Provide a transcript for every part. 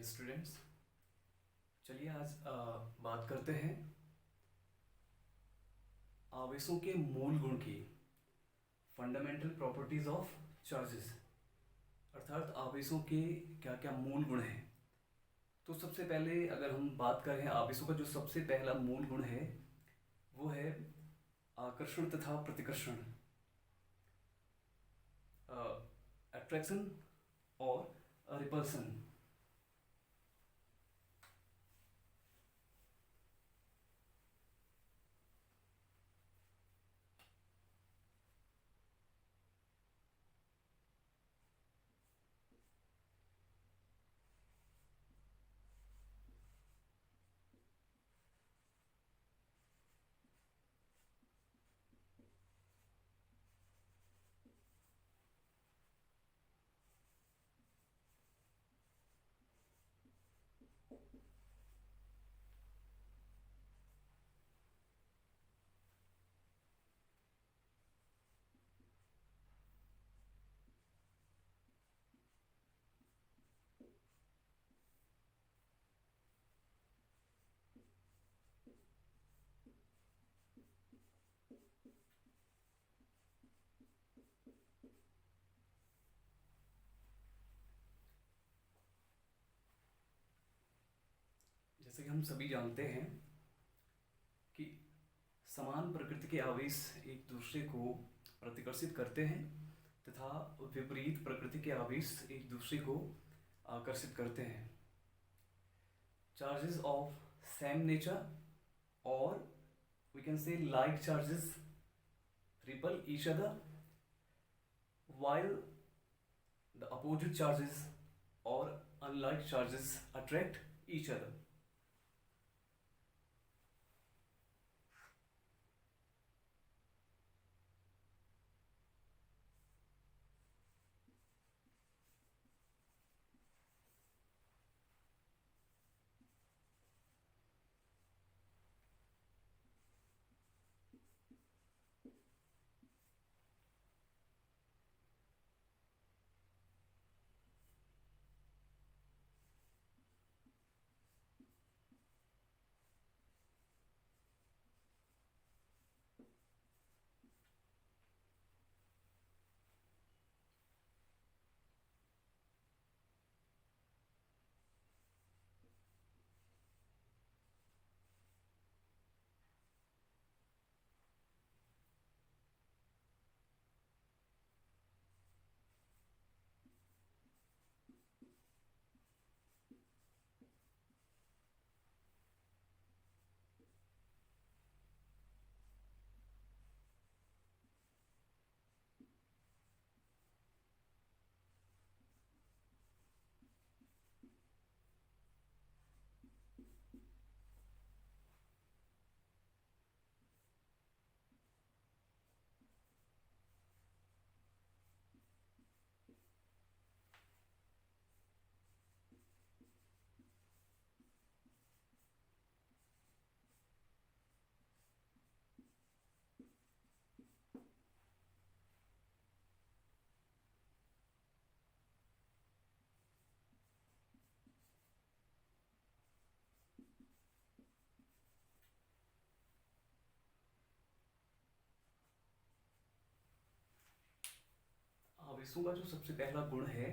Students, चलिए आज बात करते हैं आवेशों के मूल गुण की। फंडामेंटल प्रॉपर्टीज ऑफ चार्जेस, अर्थात आवेशों के क्या क्या मूल गुण हैं। तो सबसे पहले अगर हम बात करें आवेशों का, जो सबसे पहला मूल गुण है वो है आकर्षण तथा प्रतिकर्षण, अट्रैक्शन और रिपल्सन। जैसे कि हम सभी जानते हैं कि समान प्रकृति के आवेश एक दूसरे को प्रतिकर्षित करते हैं तथा विपरीत प्रकृति के आवेश एक दूसरे को आकर्षित करते हैं। चार्जेस ऑफ सेम नेचर और we can say like charges repel each other while the opposite charges or unlike charges attract each other. आवेशों का जो सबसे पहला गुण है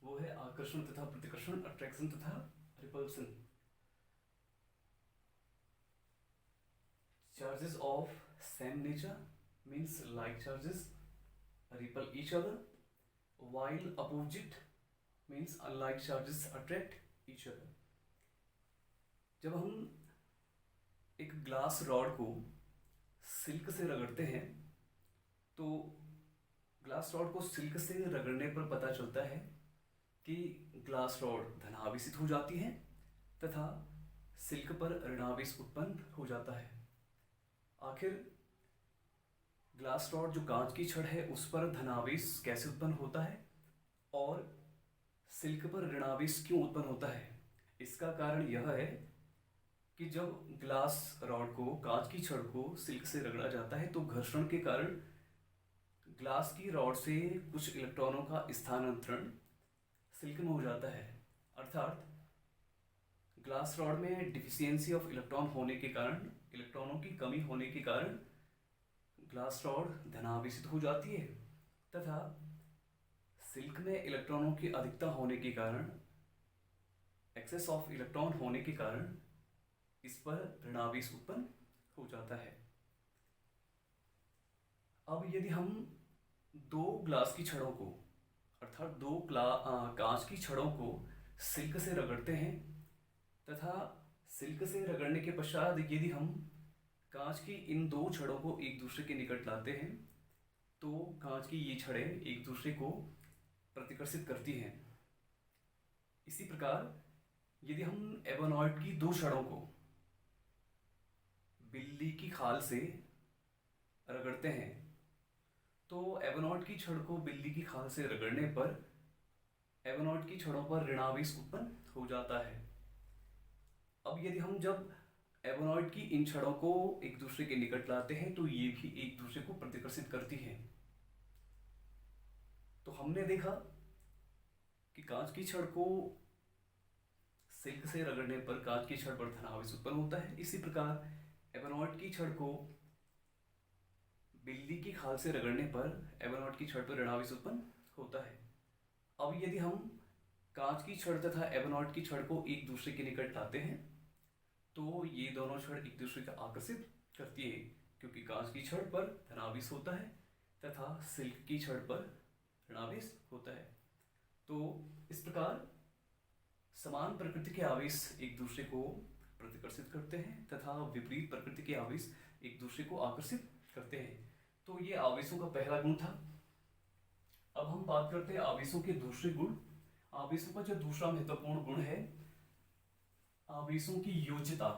वो है आकर्षण तथा प्रतिकर्षण, अट्रैक्शन तथा repulsion. Charges of same nature means like charges repel each other while opposite means unlike charges attract each other. जब हम एक ग्लास रॉड को सिल्क से रगड़ते हैं तो ग्लास रॉड को सिल्क से रगड़ने पर पता चलता है कि ग्लास रॉड धनावेशित हो जाती है तथा सिल्क पर ऋणावेश उत्पन्न हो जाता है। आखिर ग्लास रॉड जो कांच की छड़ है उस पर धनावेश कैसे उत्पन्न होता है और सिल्क पर ऋणावेश क्यों उत्पन्न होता है? इसका कारण यह है कि जब ग्लास रॉड को, कांच की छड़ को सिल्क से रगड़ा जाता है तो घर्षण के कारण ग्लास की रॉड से कुछ इलेक्ट्रॉनों का स्थानांतरण सिल्क में हो जाता है, अर्थात ग्लास रॉड में डिफिशियंसी ऑफ इलेक्ट्रॉन होने के कारण, इलेक्ट्रॉनों की कमी होने के कारण ग्लास रॉड धनावेशित हो जाती है, तथा सिल्क में इलेक्ट्रॉनों की अधिकता होने के कारण, एक्सेस ऑफ इलेक्ट्रॉन होने के कारण इस पर ऋणावेश उत्पन्न हो जाता है। अब यदि हम दो ग्लास की छड़ों को, अर्थात दो कांच की छड़ों को सिल्क से रगड़ते हैं, तथा सिल्क से रगड़ने के पश्चात यदि हम कांच की इन दो छड़ों को एक दूसरे के निकट लाते हैं, तो कांच की ये छड़ें एक दूसरे को प्रतिकर्षित करती हैं। इसी प्रकार यदि हम एबोनॉइड की दो छड़ों को बिल्ली की खाल से रगड़ते हैं, तो एबोनॉइड की छड़ को बिल्ली की खाल से रगड़ने पर एबोनॉइड की छड़ों पर ऋणावेश उत्पन्न हो जाता है। अब यदि हम जब एबोनॉइड की इन छड़ों को एक दूसरे के निकट लाते हैं, तो ये भी एक दूसरे को प्रतिकर्षित करती हैं। तो हमने देखा कि कांच की छड़ को सिल्क से रगड़ने पर कांच की छड़ पर धनावेश उत्पन्न होता है। इसी प्रकार एबोनॉइड की छड़ को बिल्ली की खाल से रगड़ने पर एबोनॉइड की छड़ पर ऋणावेश उत्पन्न होता है। अब यदि हम कांच की छड़ तथा एबोनॉइड की छड़ को एक दूसरे के निकट लाते हैं, तो ये दोनों छड़ एक दूसरे को आकर्षित करती है, क्योंकि कांच की छड़ पर धनावेश होता है तथा सिल्क की छड़ पर ऋणावेश होता है। तो इस प्रकार समान प्रकृति के आवेश एक दूसरे को प्रतिकर्षित करते हैं तथा विपरीत प्रकृति के आवेश एक दूसरे को आकर्षित करते हैं। तो ये आवेशों का पहला गुण था। अब हम बात करते हैं आवेशों के दूसरे गुण। आवेशों का जो दूसरा महत्वपूर्ण गुण है, आवेशों की योज्यता।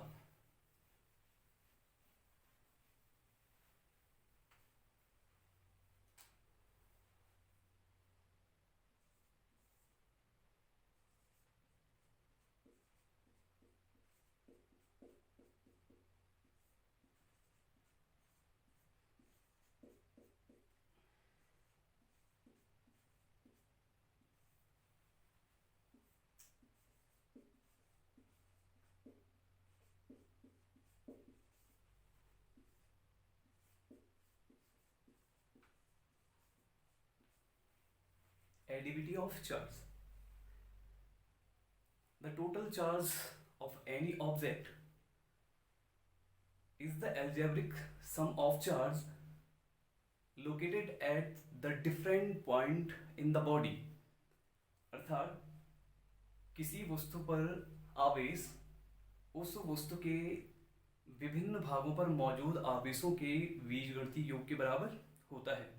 Additivity of charge. The total charge of any object is the algebraic sum of charge located at the different point in the body. अर्थात किसी वस्तु पर आवेश उस वस्तु के विभिन्न भागों पर मौजूद आवेशों के बीजगणितीय योग के बराबर होता है।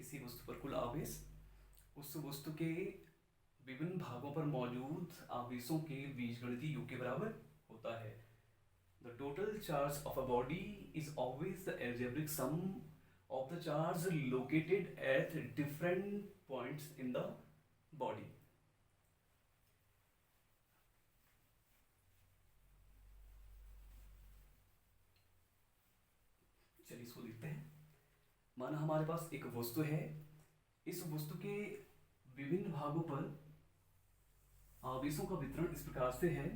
किसी वस्तु पर कुल आवेश उस वस्तु के विभिन्न भागों पर मौजूद आवेशों के बीजगणितीय योग के बराबर होता है। The total charge of a body is always the algebraic sum of the charge located at different points in the body. इसको लिखते हैं। माना हमारे पास एक वस्तु है, इस वस्तु के विभिन्न भागों पर आवेशों का वितरण इस प्रकार से है।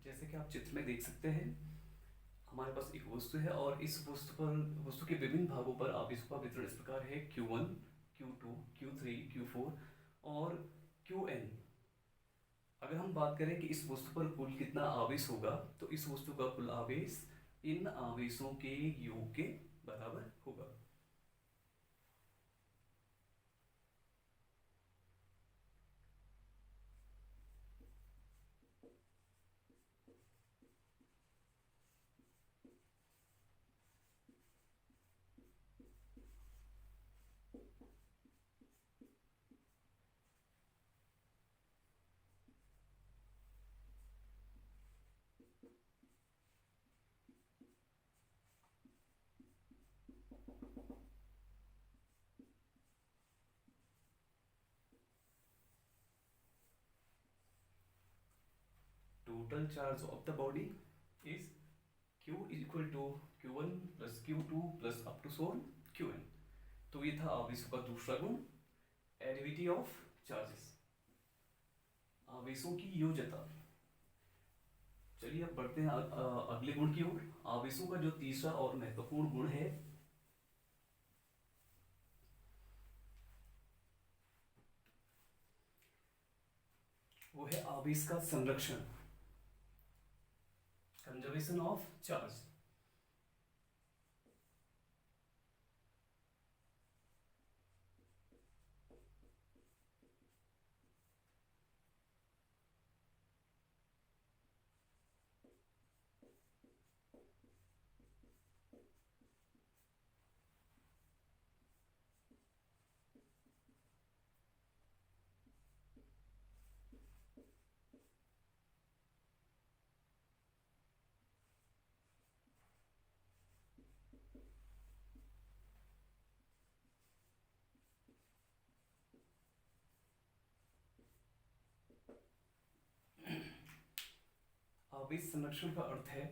जैसे कि आप चित्र में देख सकते हैं, हमारे पास एक वस्तु है और इस वस्तु के विभिन्न भागों पर आवेशों का वितरण इस प्रकार है: Q1, Q2, Q3, Q4 और Qn। अगर हम बात करें कि इस वस्तु पर कुल कितना आवेश होगा, तो इस वस्तु का कुल आवेश इन आवेशों के योग के बराबर होगा। Total charge of the body is Q is equal to Q1 plus Q2 plus up to so on Qn। तो ये था आवेशों का दूसरा गुण, एडिविटी ऑफ चार्जेस, आवेशों की योज्यता। चलिए अब बढ़ते हैं अगले गुण की ओर। आवेशों का जो तीसरा और महत्वपूर्ण गुण है वो है आवेश का संरक्षण, कंजर्वेशन ऑफ चार्ज। आवेश संरक्षण का अर्थ है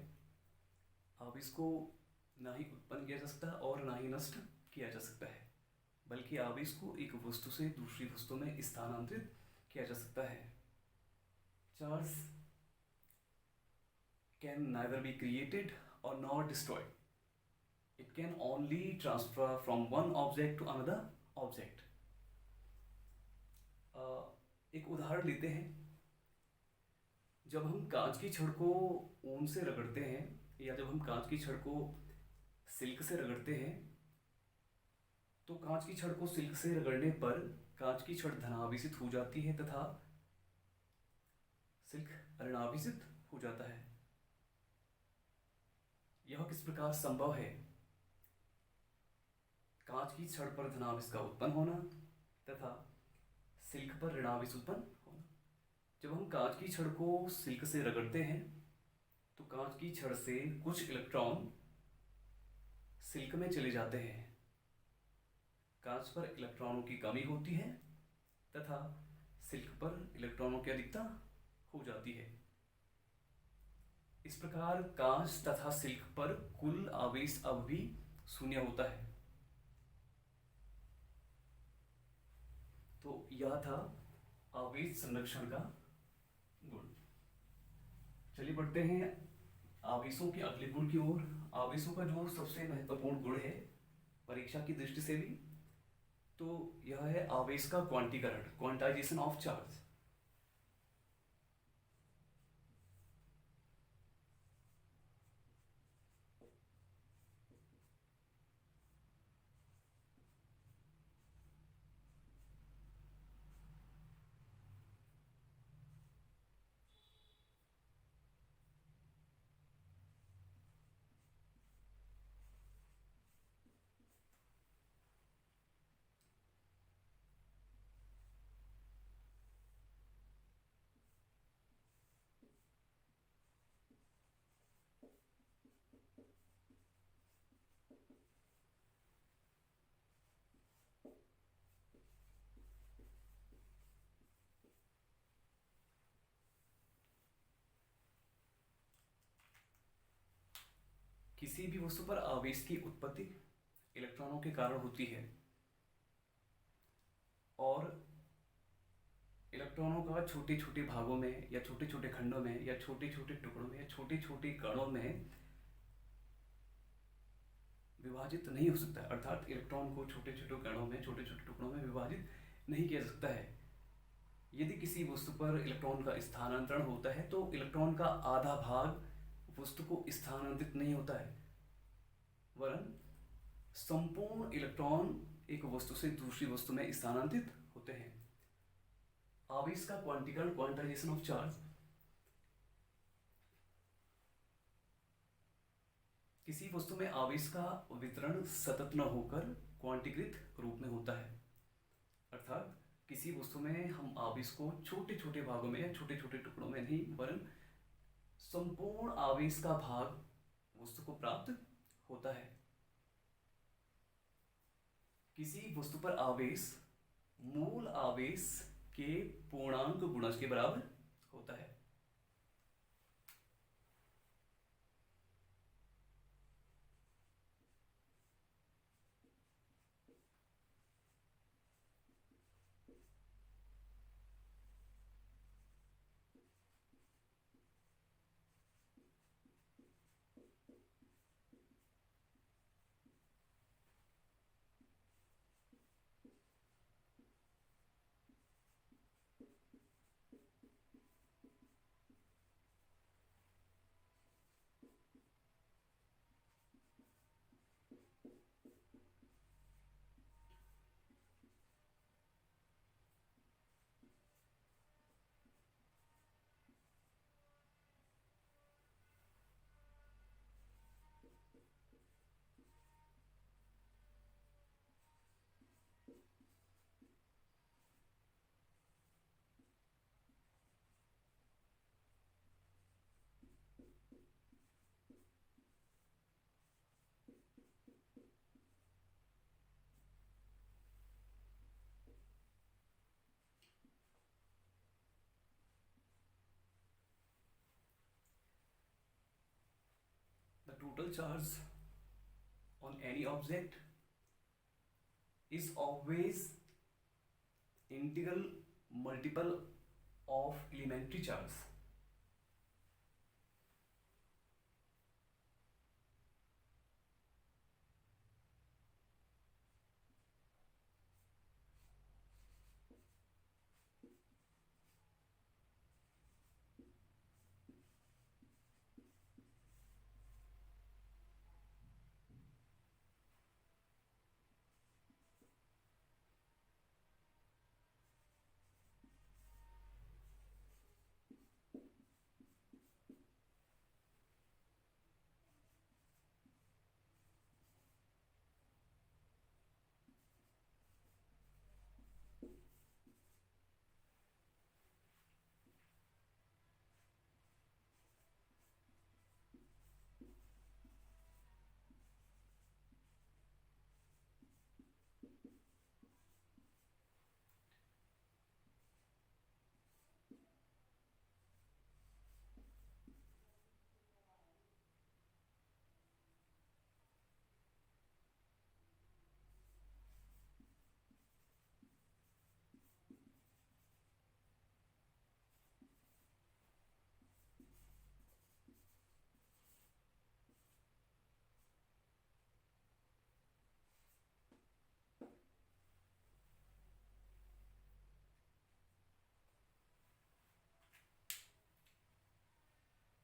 आवेश को ना ही उत्पन्न किया जा सकता और ना ही नष्ट किया जा सकता है, बल्कि आवेश को एक वस्तु से दूसरी वस्तु में स्थानांतरित किया जा सकता है। Charge can neither be created और not destroyed, it can only transfer from one object to another object. एक उदाहरण लेते हैं। जब हम कांच की छड़ को ऊन से रगड़ते हैं या जब हम कांच की छड़ को सिल्क से रगड़ते हैं, तो कांच की छड़ को सिल्क से रगड़ने पर कांच की छड़ धनावेशित हो जाती है तथा सिल्क ऋणावेशित हो जाता है। यह किस प्रकार संभव है? कांच की छड़ पर धनावेश का उत्पन्न होना तथा सिल्क पर ऋणावेश उत्पन्न होना। जब हम कांच की छड़ को सिल्क से रगड़ते हैं तो कांच की छड़ से कुछ इलेक्ट्रॉन सिल्क में चले जाते हैं। कांच पर इलेक्ट्रॉनों की कमी होती है तथा सिल्क पर इलेक्ट्रॉनों की अधिकता हो जाती है। इस प्रकार कांच तथा सिल्क पर कुल आवेश अब भी शून्य होता है। तो यह था आवेश संरक्षण का गुण। चलिए बढ़ते हैं आवेशों के अगले गुण की ओर। आवेशों का जो सबसे महत्वपूर्ण गुण है परीक्षा की दृष्टि से भी, तो यह है आवेश का क्वांटीकरण, क्वांटाइजेशन ऑफ चार्ज। किसी भी वस्तु पर आवेश की उत्पत्ति इलेक्ट्रॉनों के कारण होती है और इलेक्ट्रॉनों का छोटे छोटे भागों में या छोटे छोटे खंडों में या छोटे छोटे टुकड़ों में या छोटे छोटे कणों में विभाजित नहीं हो सकता है। अर्थात इलेक्ट्रॉन को छोटे छोटे कणों में छोटे छोटे टुकड़ों में विभाजित नहीं किया जा सकता है। यदि किसी वस्तु पर इलेक्ट्रॉन का स्थानांतरण होता है तो इलेक्ट्रॉन का आधा भाग वस्तु को स्थानांतरित नहीं होता है, वरन संपूर्ण इलेक्ट्रॉन एक वस्तु से दूसरी वस्तु में स्थानांतरित होते हैं। आवेश का क्वांटीकरण, क्वांटाइजेशन ऑफ चार्ज, किसी वस्तु में आवेश का वितरण सतत न होकर क्वांटीकृत रूप में होता है। अर्थात किसी वस्तु में हम आवेश को छोटे छोटे भागों में या छोटे छोटे टुकड़ों में नहीं, वरन संपूर्ण आवेश का भाग वस्तु को प्राप्त होता है। किसी वस्तु पर आवेश मूल आवेश के पूर्णांक गुणज के बराबर होता है। The total charge on any object is always integral multiple of elementary charge.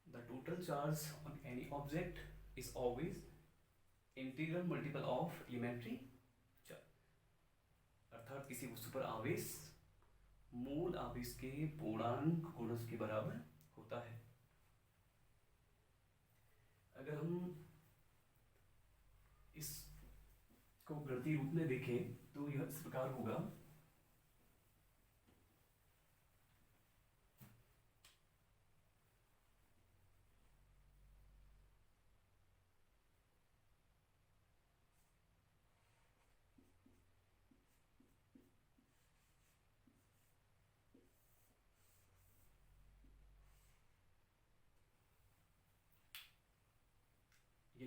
The total charge on any object is always integral multiple of elementary charge. अर्थात किसी वस्तु पर आवेश मूल आवेश के पूर्णांक गुणज के बराबर होता है। अगर हम इसको गणितीय रूप में देखें तो यह इस प्रकार होगा।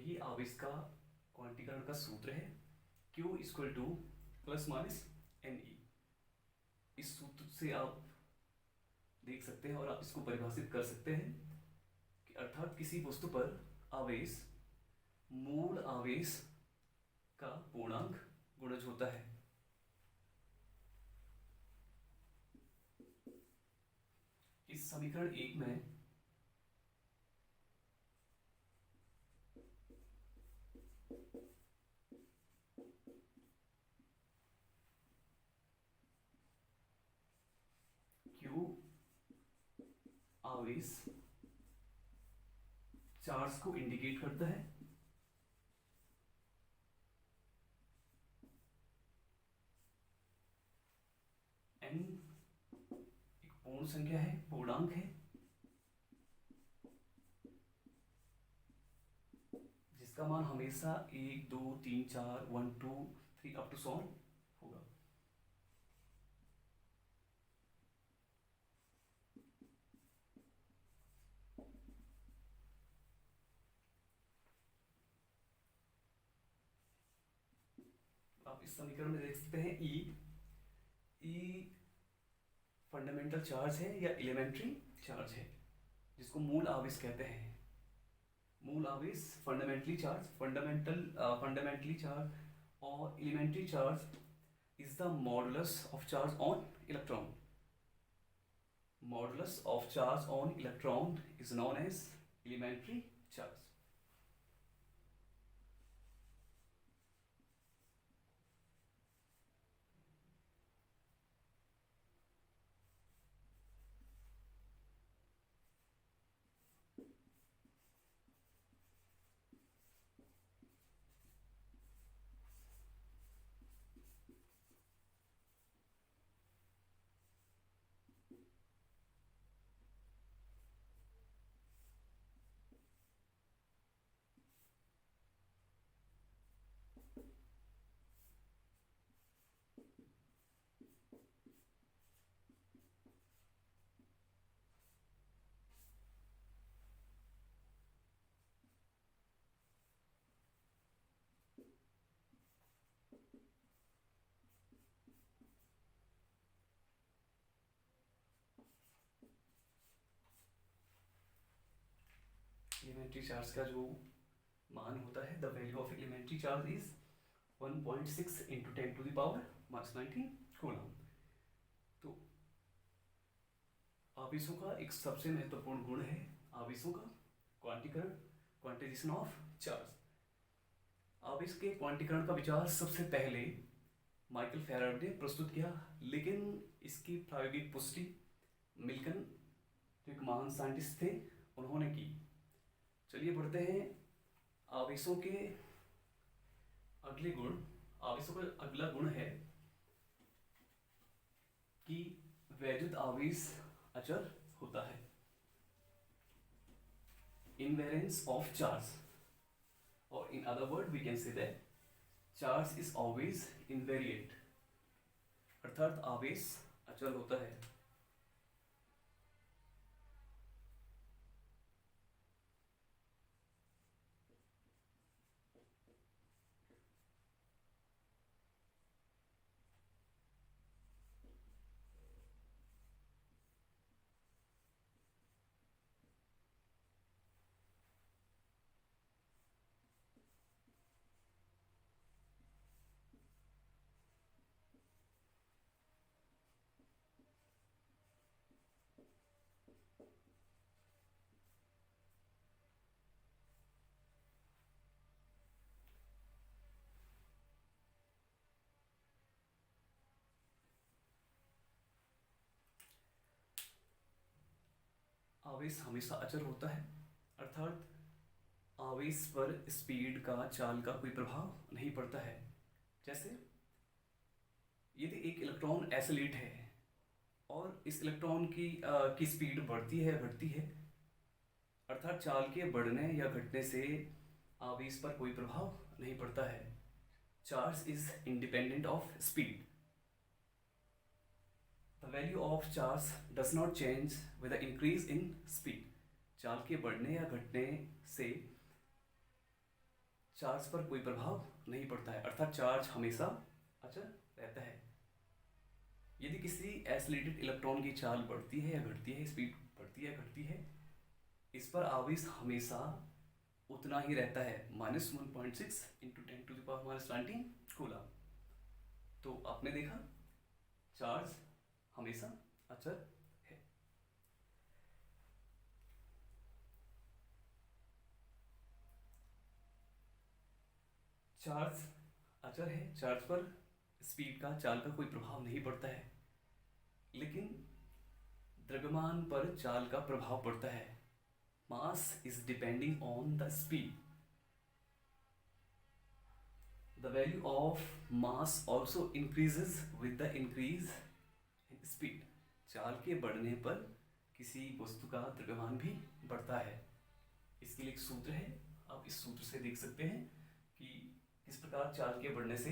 यही आवेश का क्वांटीकरण का सूत्र है, Q equal two plus minus NE। इस सूत्र से आप देख सकते हैं और आप इसको परिभाषित कर सकते हैं कि अर्थात किसी वस्तु पर आवेश मूल आवेश का पूर्णांक गुणज होता है। इस समीकरण 1 में Q आवेश चार्ज को इंडिकेट करता है, N एक पूर्ण संख्या है, पूर्णांक है, जिसका मान हमेशा 1 2 3 4 1 2 3 अप टू 100 होगा। आप इस समीकरण में देख सकते हैं E फंडामेंटल चार्ज है या एलिमेंट्री चार्ज है, जिसको मूल आवेश कहते हैं। मूल आवेश फंडामेंटली चार्ज और elementary charge is the modulus of charge on electron. Modulus of charge on electron is known as elementary charge. Elementary charge का जो मान होता है, the value of elementary charge is 1.6 into 10 to the power -19 coulomb. तो आवेशों का एक सबसे महत्वपूर्ण गुण है आवेशों का क्वांटीकरण, क्वांटाइजेशन ऑफ चार्ज। आवेश के क्वांटीकरण का विचार सबसे पहले माइकल फैराडे ने प्रस्तुत किया, लेकिन इसकी प्रायोगिक पुष्टि मिल्टन, जो एक महान साइंटिस्ट थे, उन्होंने की। चलिए बढ़ते हैं आवेशों के अगले गुण। आवेशों का अगला गुण है कि वैद्युत आवेश अचर होता है, इनवेरिएंस ऑफ चार्ज, और in other word we can say that charge is always invariant, अर्थात आवेश अचल होता है। आवेश हमेशा अचर होता है, अर्थात आवेश पर स्पीड का, चाल का कोई प्रभाव नहीं पड़ता है। जैसे यदि एक इलेक्ट्रॉन एसोलेट है और इस इलेक्ट्रॉन की स्पीड बढ़ती है, अर्थात चाल के बढ़ने या घटने से आवेश पर कोई प्रभाव नहीं पड़ता है। Charge is independent of speed. The value of charge does not change with the increase in speed. चाल के बढ़ने या घटने से चार्ज पर कोई प्रभाव नहीं पड़ता है, अर्थात चार्ज हमेशा अचल रहता है। यदि किसी आइसोलेटेड इलेक्ट्रॉन की चाल बढ़ती है या घटती है, स्पीड बढ़ती है घटती है, इस पर आवेश हमेशा उतना ही रहता है, -1.6 इंटू 10⁻19 कूलम। तो आपने देखा चार्ज हमेशा अचल है। चार्ज अचल है, चार्ज पर स्पीड का, चाल का कोई प्रभाव नहीं पड़ता है, लेकिन द्रव्यमान पर चाल का प्रभाव पड़ता है। Mass is depending on the speed. The value of mass also increases with the increase in speed. चाल के बढ़ने पर किसी वस्तु का द्रव्यमान भी बढ़ता है। इसके लिए एक सूत्र है, आप इस सूत्र से देख सकते हैं कि किस प्रकार चाल के बढ़ने से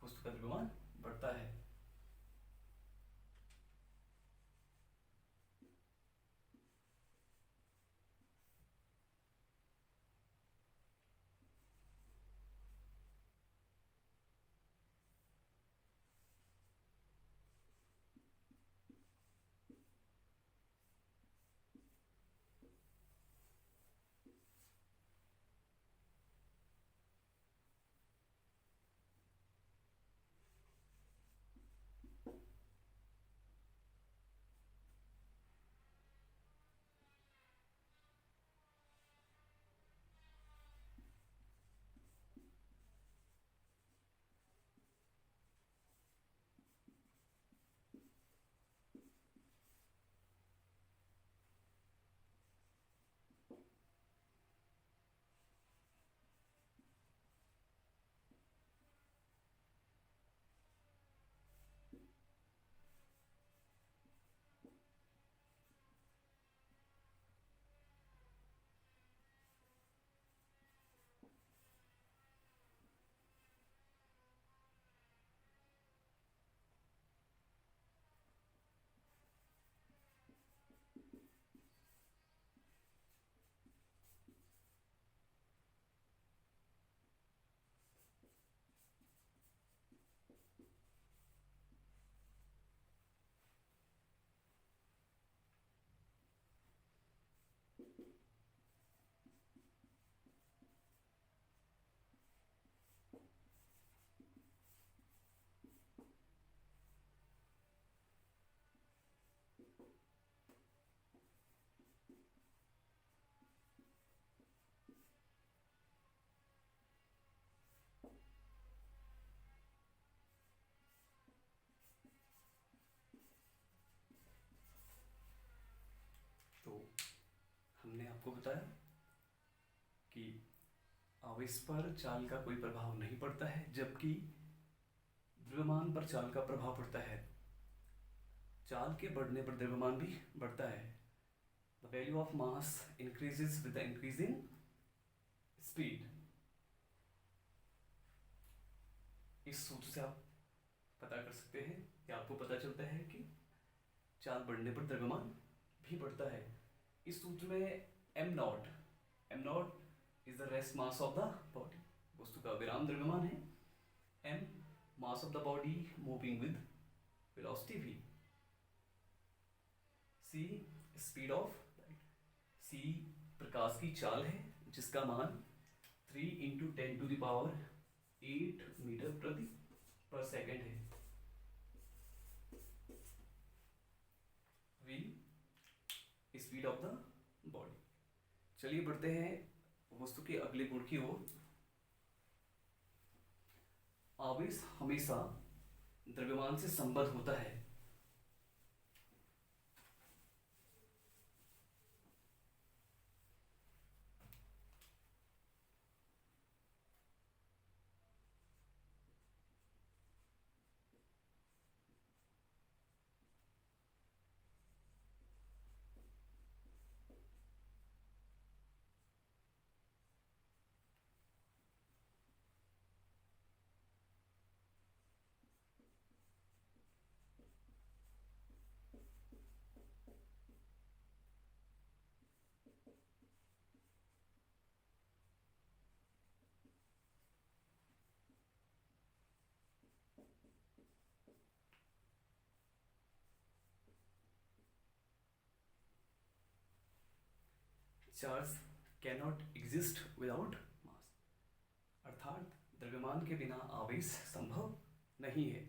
वस्तु का द्रव्यमान बढ़ता है। तो हमने आपको बताया कि आवेश पर चाल का कोई प्रभाव नहीं पड़ता है, जबकि द्रव्यमान पर चाल का प्रभाव पड़ता है। चाल के बढ़ने पर द्रव्यमान भी बढ़ता है। The value of mass increases with the increase in speed. इस सूत्र से आप पता कर सकते हैं कि आपको पता चलता है कि चाल बढ़ने पर द्रव्यमान भी बढ़ता है। इस सूत्र में M nought is the rest mass of the body, वस्तु का विराम द्रव्यमान है। M mass of the body moving with velocity v। C speed of light, C प्रकाश की चाल है जिसका मान 3 इंटू 10⁸ मीटर प्रति पर सेकेंड है। v speed of the body. चलिए बढ़ते हैं वस्तु के अगले गुण की ओर। आवेश हमेशा द्रव्यमान से संबद्ध होता है। चार्ज कैनॉट एग्जिस्ट विदाउट मास, अर्थात द्रव्यमान के बिना आवेश संभव नहीं है।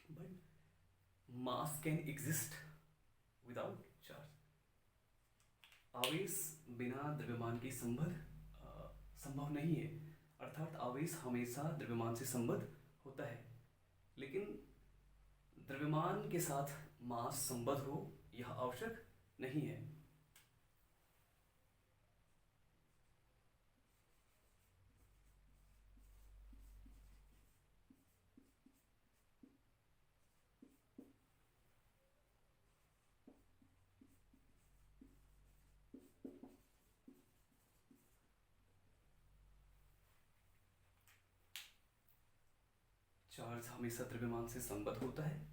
But mass can exist without charge, आवेश बिना द्रव्यमान के संभव नहीं है, अर्थात आवेश हमेशा द्रव्यमान से संबद्ध होता है, लेकिन द्रव्यमान के साथ मास संबद्ध हो यह आवश्यक नहीं है। चार्ज हमेशा द्रव्यमान से संबद्ध होता है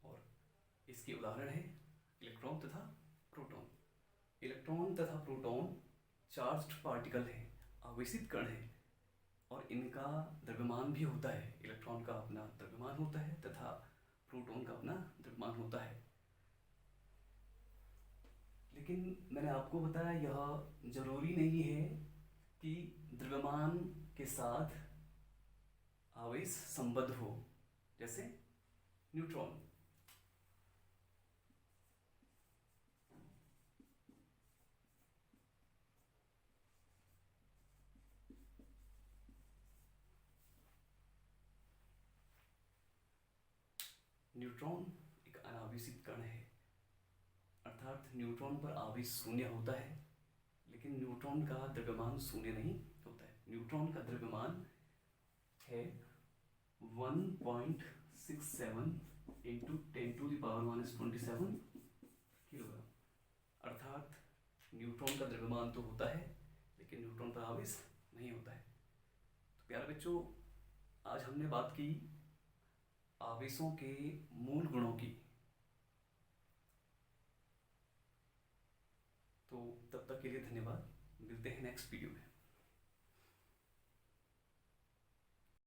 और इसके उदाहरण है इलेक्ट्रॉन तथा प्रोटॉन। इलेक्ट्रॉन तथा प्रोटॉन चार्ज्ड पार्टिकल है, आवेशित कण है, और इनका द्रव्यमान भी होता है। इलेक्ट्रॉन का अपना द्रव्यमान होता है तथा प्रोटॉन का अपना द्रव्यमान होता है। लेकिन मैंने आपको बताया यह जरूरी नहीं है कि द्रव्यमान के साथ आवेश संबद्ध हो, जैसे न्यूट्रॉन। न्यूट्रॉन एक अनावेशित कण है, अर्थात न्यूट्रॉन पर आवेश शून्य होता है, लेकिन न्यूट्रॉन का द्रव्यमान शून्य नहीं होता है। न्यूट्रॉन का द्रव्यमान है 1.67 इंटू 10⁻⁻27 किलोग्राम, अर्थात न्यूट्रॉन का द्रव्यमान तो होता है लेकिन न्यूट्रॉन पर आवेश नहीं होता है। तो प्यारे बच्चों, आज हमने बात की आवेशों के मूल गुणों की। तो तब तक के लिए धन्यवाद, मिलते हैं नेक्स्ट वीडियो में।